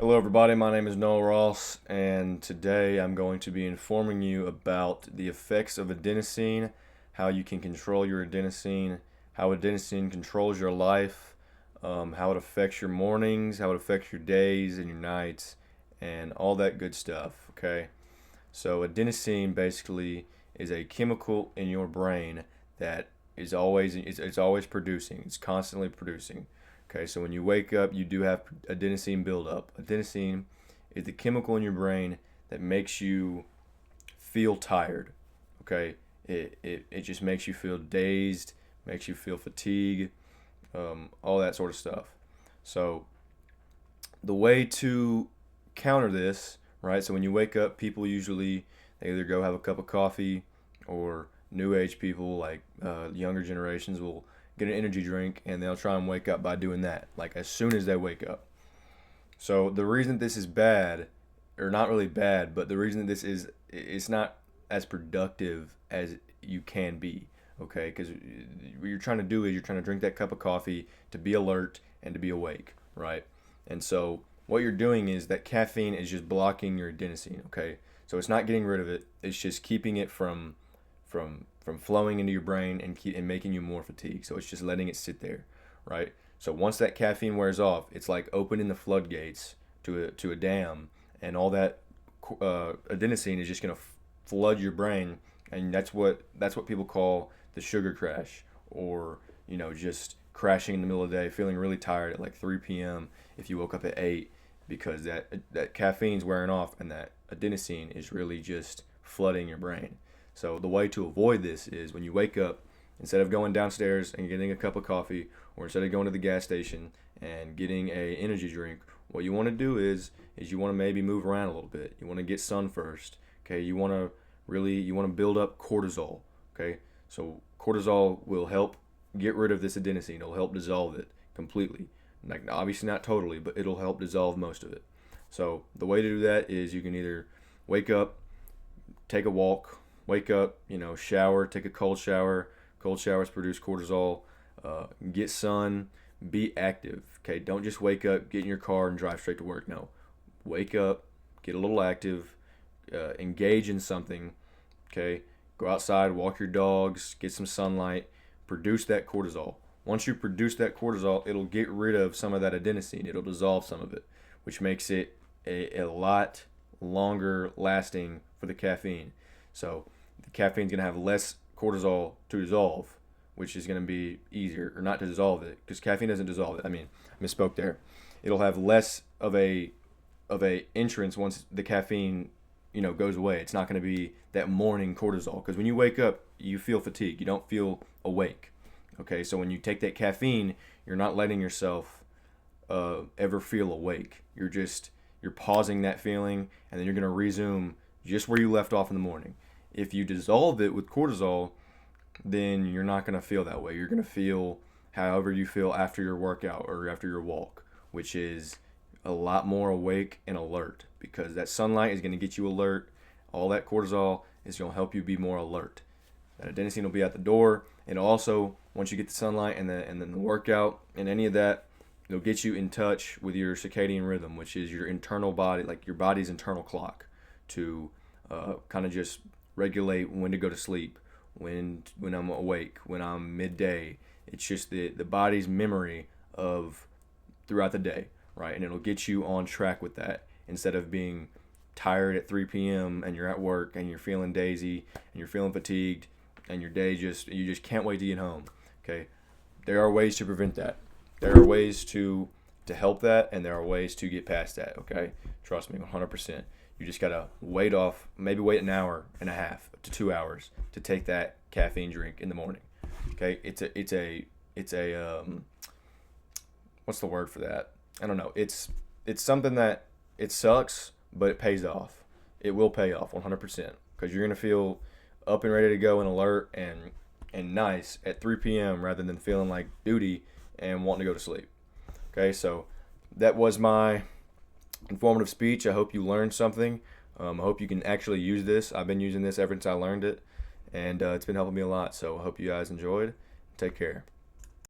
Hello, everybody. My name is Noah Ross, and today I'm going to be informing you about the effects of adenosine, how you can control your adenosine, how adenosine controls your life, how it affects your mornings, how it affects your days and your nights, and all that good stuff. Okay, so adenosine basically is a chemical in your brain that is always it's always producing. It's constantly producing. Okay, so when you wake up, you do have adenosine buildup. Adenosine is the chemical in your brain that makes you feel tired. Okay, it just makes you feel dazed, makes you feel fatigue, all that sort of stuff. So the way to counter this, right? So when you wake up, people usually they either go have a cup of coffee, or new age people like younger generations will get an energy drink and they'll try and wake up by doing that, like as soon as they wake up. So the reason this is bad, or not really bad, but the reason this is it's not as productive as you can be. Okay, because what you're trying to do is you're trying to drink that cup of coffee to be alert and to be awake, right? And so what you're doing is that caffeine is just blocking your adenosine. Okay, so it's not getting rid of it, it's just keeping it from flowing into your brain and making you more fatigued. So it's just letting it sit there, right? So once that caffeine wears off, it's like opening the floodgates to a dam, and all that adenosine is just gonna flood your brain, and that's what people call the sugar crash, or just crashing in the middle of the day, feeling really tired at like 3 p.m. if you woke up at 8, because that caffeine's wearing off and that adenosine is really just flooding your brain. So the way to avoid this is when you wake up, instead of going downstairs and getting a cup of coffee, or instead of going to the gas station and getting a energy drink, what you want to do is you want to maybe move around a little bit. You want to get sun first. Okay, you want to build up cortisol. Okay, so cortisol will help get rid of this adenosine. It'll help dissolve it completely. Like, obviously not totally, but it'll help dissolve most of it. So the way to do that is you can either wake up, take a walk, wake up, shower, take a cold shower. Cold showers produce cortisol. Get sun, be active. Okay, don't just wake up, get in your car, and drive straight to work. No, wake up, get a little active, engage in something. Okay, go outside, walk your dogs, get some sunlight, produce that cortisol. Once you produce that cortisol, it'll get rid of some of that adenosine. It'll dissolve some of it, which makes it a lot longer lasting for the caffeine. So the caffeine's going to have less cortisol to dissolve, which is going to be easier, or not to dissolve it, because caffeine doesn't dissolve it. I mean, I misspoke there. It'll have less of a entrance once the caffeine goes away. It's not going to be that morning cortisol, because when you wake up, you feel fatigued. You don't feel awake. Okay, so when you take that caffeine, you're not letting yourself ever feel awake. You're pausing that feeling, and then you're going to resume just where you left off in the morning. If you dissolve it with cortisol, then you're not going to feel that way. You're going to feel however you feel after your workout or after your walk, which is a lot more awake and alert, because that sunlight is going to get you alert. All that cortisol is going to help you be more alert. That adenosine will be at the door, and also once you get the sunlight and then the workout and any of that, it'll get you in touch with your circadian rhythm, which is your internal body, like your body's internal clock, to kind of just regulate when to go to sleep, when I'm awake, when I'm midday. It's just the body's memory of throughout the day, right? And it'll get you on track with that, instead of being tired at 3 p.m. and you're at work and you're feeling daisy and you're feeling fatigued and your day you just can't wait to get home. Okay, there are ways to prevent that. There are ways to help that, and there are ways to get past that. Okay, trust me, 100%. You just gotta wait an hour and a half to 2 hours to take that caffeine drink in the morning. Okay, it's a what's the word for that? I don't know. It's something that it sucks, but it pays off. It will pay off 100%, because you're gonna feel up and ready to go and alert and nice at 3 p.m. rather than feeling like duty and wanting to go to sleep. Okay, so that was my informative speech. I hope you learned something. I hope you can actually use this. I've been using this ever since I learned it, and it's been helping me a lot. So I hope you guys enjoyed. Take care.